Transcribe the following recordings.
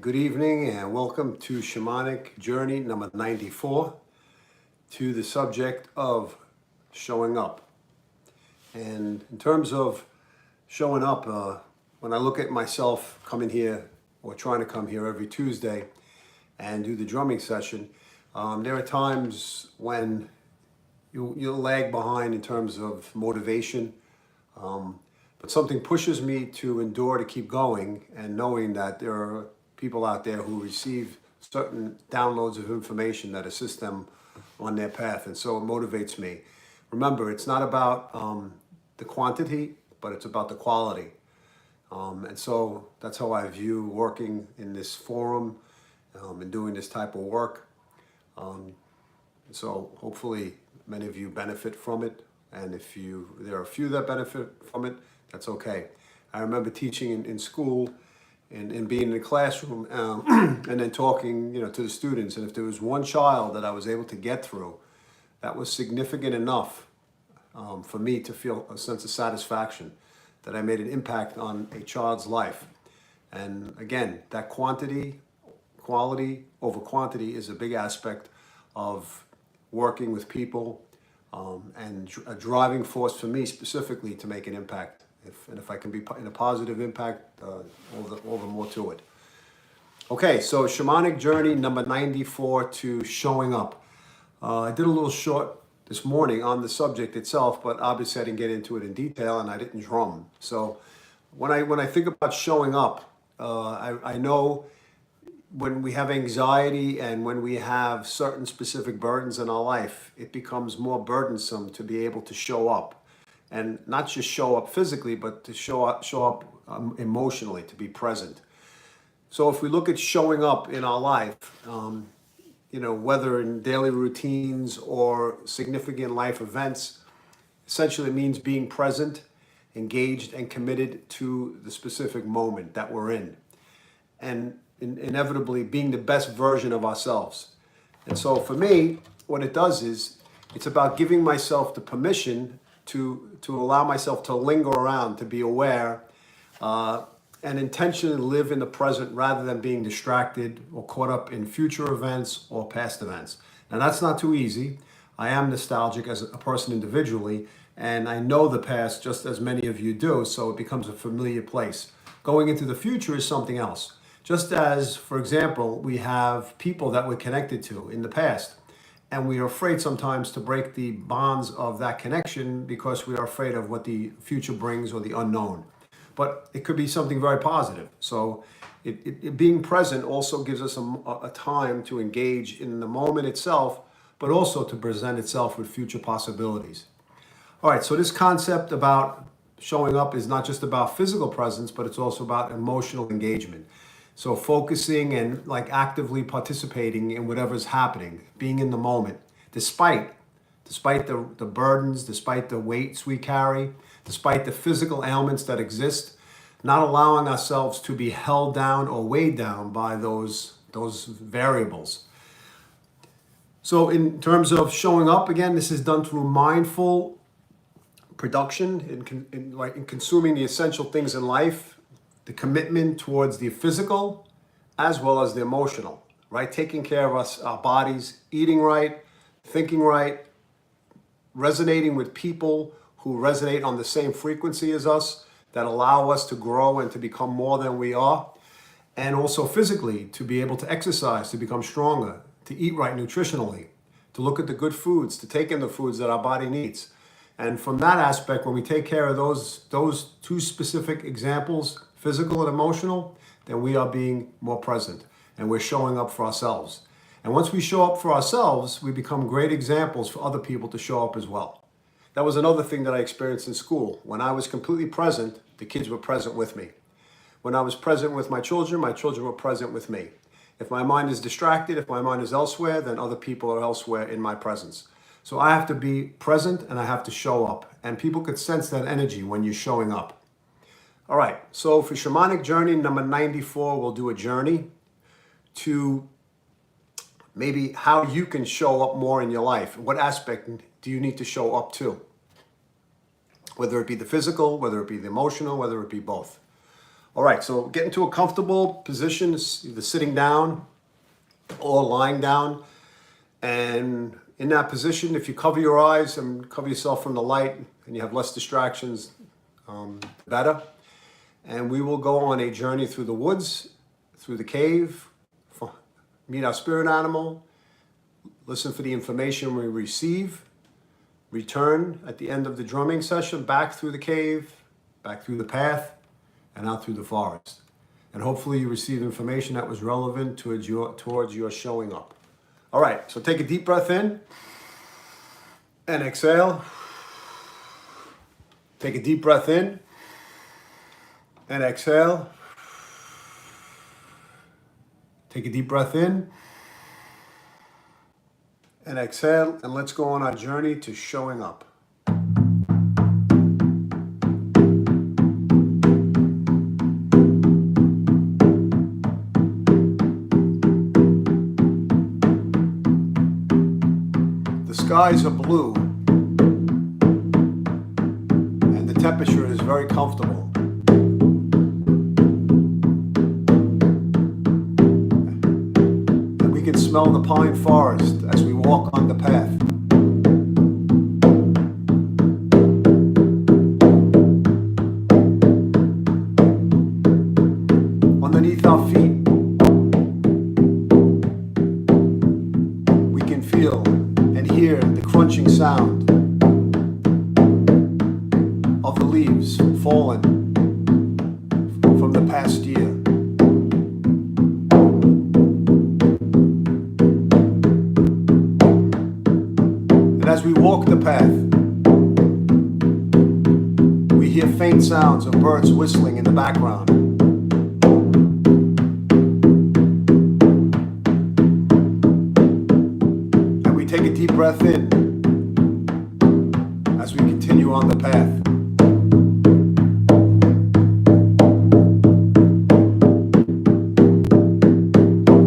Good evening and welcome to Shamanic Journey number 94 to the subject of showing up. And in terms of showing up, when I look at myself coming here or trying to come here every Tuesday and do the drumming session, there are times when you'll lag behind in terms of motivation. But something pushes me to endure, to keep going, and knowing that there are people out there who receive certain downloads of information that assist them on their path. And so it motivates me. Remember, it's not about the quantity, but it's about the quality. And so that's how I view working in this forum and doing this type of work. So hopefully many of you benefit from it. And if there are a few that benefit from it, that's okay. I remember teaching in school and being in the classroom and then talking, to the students. And if there was one child that I was able to get through, that was significant enough for me to feel a sense of satisfaction that I made an impact on a child's life. And again, that quality over quantity is a big aspect of working with people and a driving force for me specifically to make an impact. If I can be in a positive impact, all the more to it. Okay, so Shamanic Journey number 94 to showing up. I did a little short this morning on the subject itself, but obviously I didn't get into it in detail and I didn't drum. So when I think about showing up, I know when we have anxiety and when we have certain specific burdens in our life, it becomes more burdensome to be able to show up. And not just show up physically, but to show up emotionally, to be present. So if we look at showing up in our life, whether in daily routines or significant life events, essentially it means being present, engaged, and committed to the specific moment that we're in. And inevitably being the best version of ourselves. And so for me, what it does is, it's about giving myself the permission to allow myself to linger around, to be aware, and intentionally live in the present rather than being distracted or caught up in future events or past events. Now that's not too easy. I am nostalgic as a person individually, and I know the past just as many of you do, so it becomes a familiar place. Going into the future is something else. Just as, for example, we have people that we're connected to in the past, and we are afraid sometimes to break the bonds of that connection because we are afraid of what the future brings or the unknown. But it could be something very positive. So it being present also gives us a time to engage in the moment itself, but also to present itself with future possibilities. All right, so this concept about showing up is not just about physical presence, but it's also about emotional engagement. So focusing and actively participating in whatever's happening, being in the moment, despite the burdens, despite the weights we carry, despite the physical ailments that exist, not allowing ourselves to be held down or weighed down by those variables. So in terms of showing up, again, this is done through mindful production in consuming the essential things in life, the commitment towards the physical as well as the emotional, right? Taking care of our bodies, eating right, thinking right, resonating with people who resonate on the same frequency as us, that allow us to grow and to become more than we are. And also physically, to be able to exercise, to become stronger, to eat right nutritionally, to look at the good foods, to take in the foods that our body needs. And from that aspect, when we take care of those two specific examples, physical and emotional, then we are being more present and we're showing up for ourselves. And once we show up for ourselves, we become great examples for other people to show up as well. That was another thing that I experienced in school. When I was completely present, the kids were present with me. When I was present with my children were present with me. If my mind is distracted, if my mind is elsewhere, then other people are elsewhere in my presence. So I have to be present and I have to show up. And people could sense that energy when you're showing up. All right, so for Shamanic Journey number 94, we'll do a journey to maybe how you can show up more in your life. What aspect do you need to show up to? Whether it be the physical, whether it be the emotional, whether it be both. All right, so get into a comfortable position, either sitting down or lying down. And in that position, if you cover your eyes and cover yourself from the light and you have less distractions, better. And we will go on a journey through the woods, through the cave, meet our spirit animal, listen for the information we receive, return at the end of the drumming session back through the cave, back through the path, and out through the forest. And hopefully you received information that was relevant towards your showing up. All right, so take a deep breath in and exhale. Take a deep breath in and exhale. Take a deep breath in and exhale, and let's go on our journey to showing up. The skies are blue and the temperature is very comfortable. And we can smell the pine forest as we walk on the path. Underneath our feet, we can feel and hear the crunching sound of the leaves falling from the past year. And as we walk the path, we hear faint sounds of birds whistling in the background. And we take a deep breath in as we continue on the path.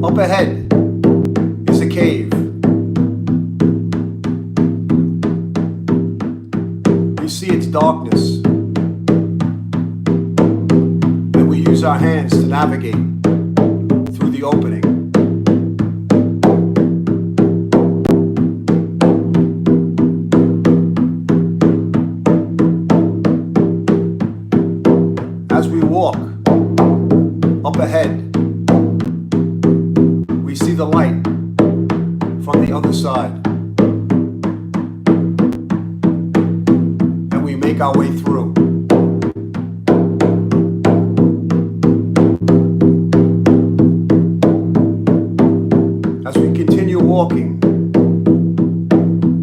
Up ahead is a cave. We see its darkness, and we use our hands to navigate through the opening. As we walk up ahead, we see the light from the other side, and we make our way through. As we continue walking,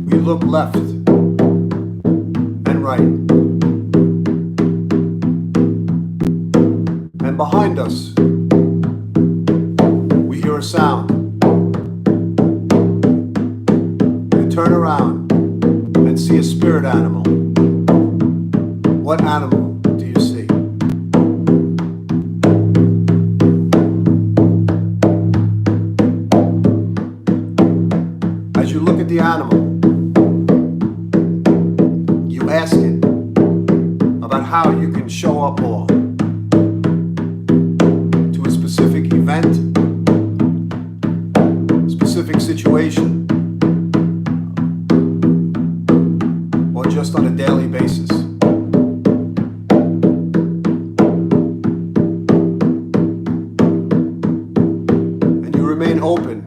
we look left and right. And behind us, we hear a sound. We turn around and see a spirit animal. What animal do you see? As you look at the animal, you ask it about how you can show up more to a specific event, specific situation, or just on a daily basis. And you remain open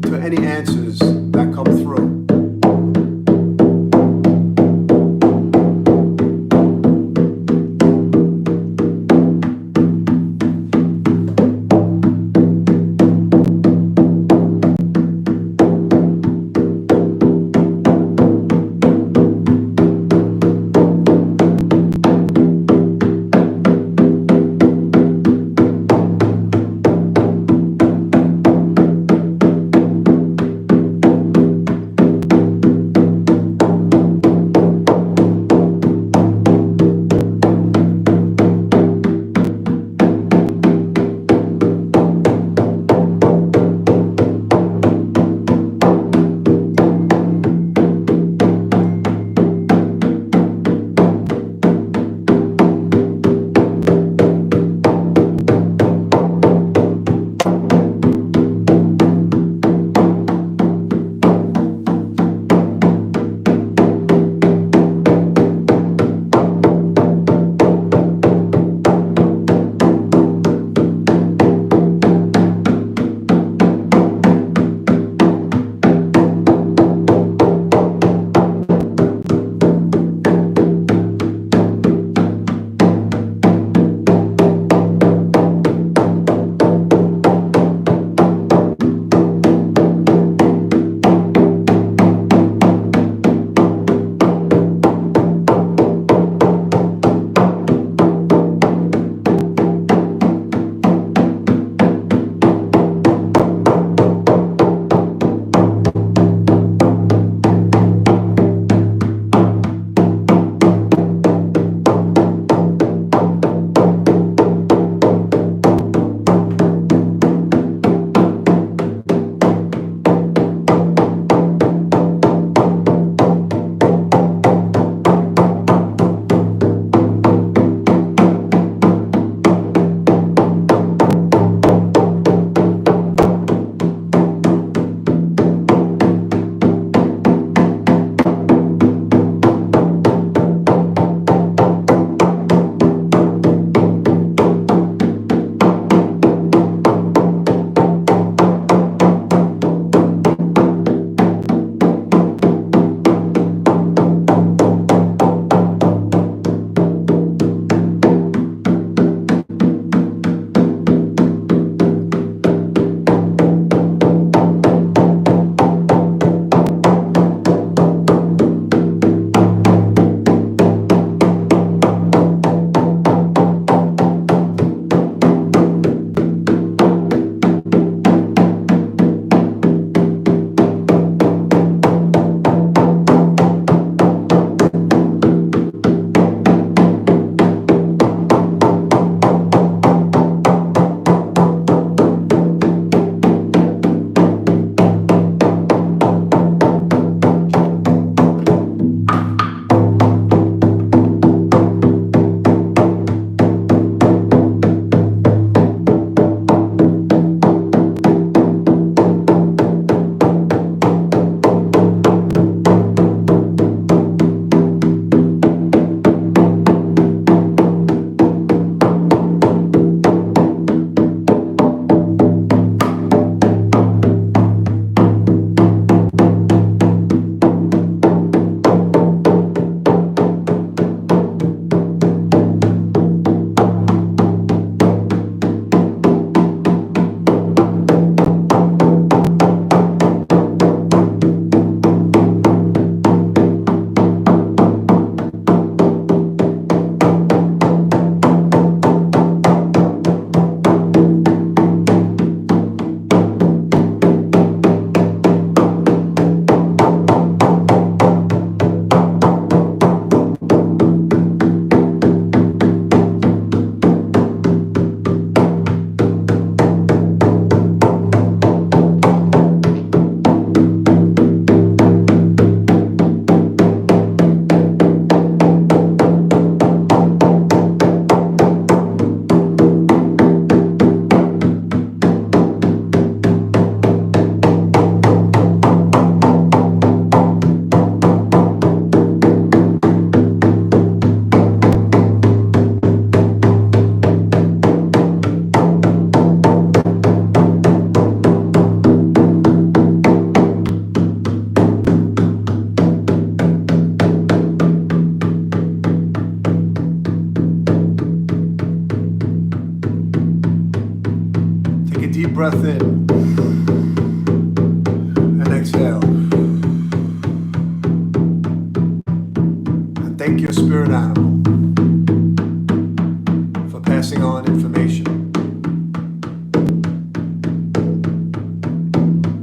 to any answers that come through. a deep breath in and exhale. And thank your spirit animal for passing on information.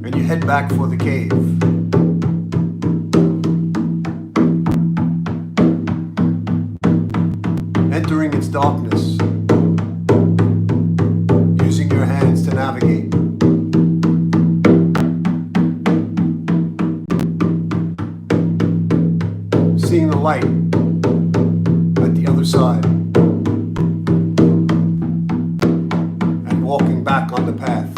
And you head back for the cave. Entering its darkness, using your hands to navigate. Seeing the light at the other side. And walking back on the path.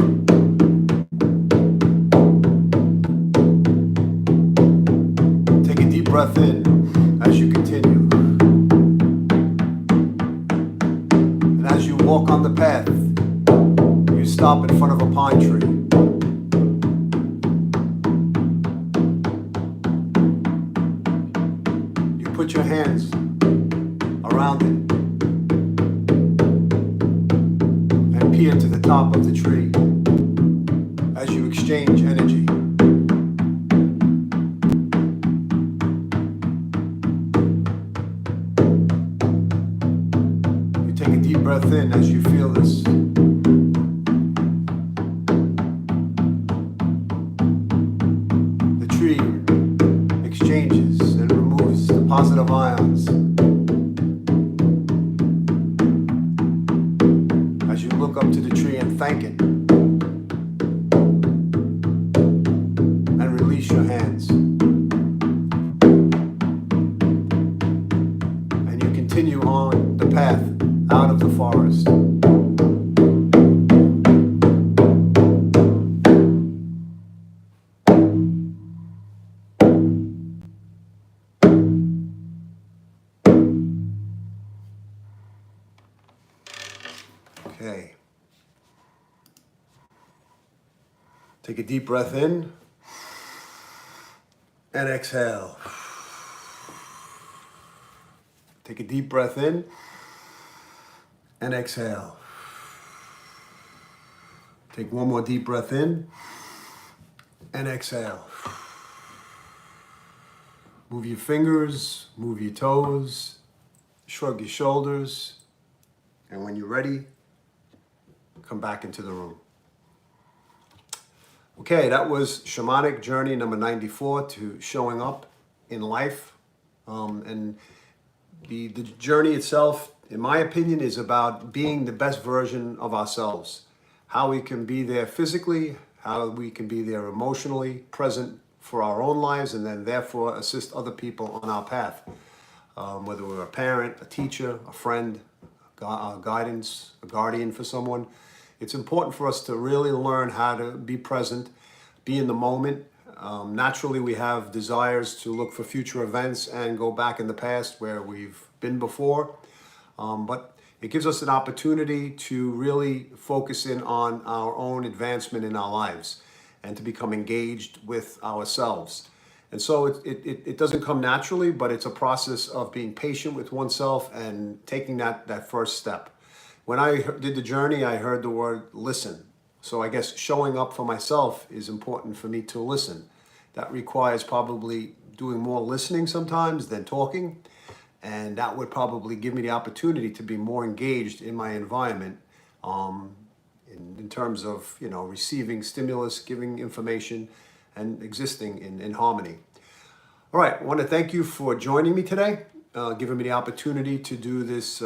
Take a deep breath in as you continue. And as you walk on the path, you stop in front of a pine tree. You put your hands around it and peer to the top of the tree as you exchange energy. You take a deep breath in as you feel this. The tree exchanges and removes the positive ions. As you look up to the tree and thank it, and release your hands. And you continue on the path out of the forest. Okay. Take a deep breath in and exhale. Take a deep breath in and exhale. Take one more deep breath in and exhale. Move your fingers, move your toes, shrug your shoulders, and when you're ready, come back into the room. Okay, that was Shamanic Journey number 94 to showing up in life. And the journey itself, in my opinion, is about being the best version of ourselves. How we can be there physically, how we can be there emotionally, present for our own lives, and then therefore assist other people on our path. Whether we're a parent, a teacher, a friend, guidance, a guardian for someone. It's important for us to really learn how to be present, be in the moment. Naturally, we have desires to look for future events and go back in the past where we've been before. But it gives us an opportunity to really focus in on our own advancement in our lives and to become engaged with ourselves. And so it doesn't come naturally, but it's a process of being patient with oneself and taking that first step. When I did the journey, I heard the word listen. So I guess showing up for myself is important for me to listen. That requires probably doing more listening sometimes than talking. And that would probably give me the opportunity to be more engaged in my environment in terms of, receiving stimulus, giving information, and existing in harmony. All right, I want to thank you for joining me today. Giving me the opportunity to do this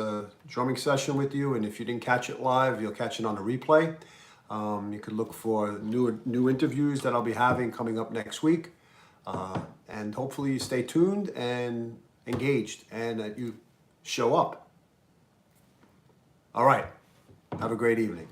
drumming session with you. And if you didn't catch it live, you'll catch it on the replay. You could look for new interviews that I'll be having coming up next week. And hopefully you stay tuned and engaged and that you show up. All right. Have a great evening.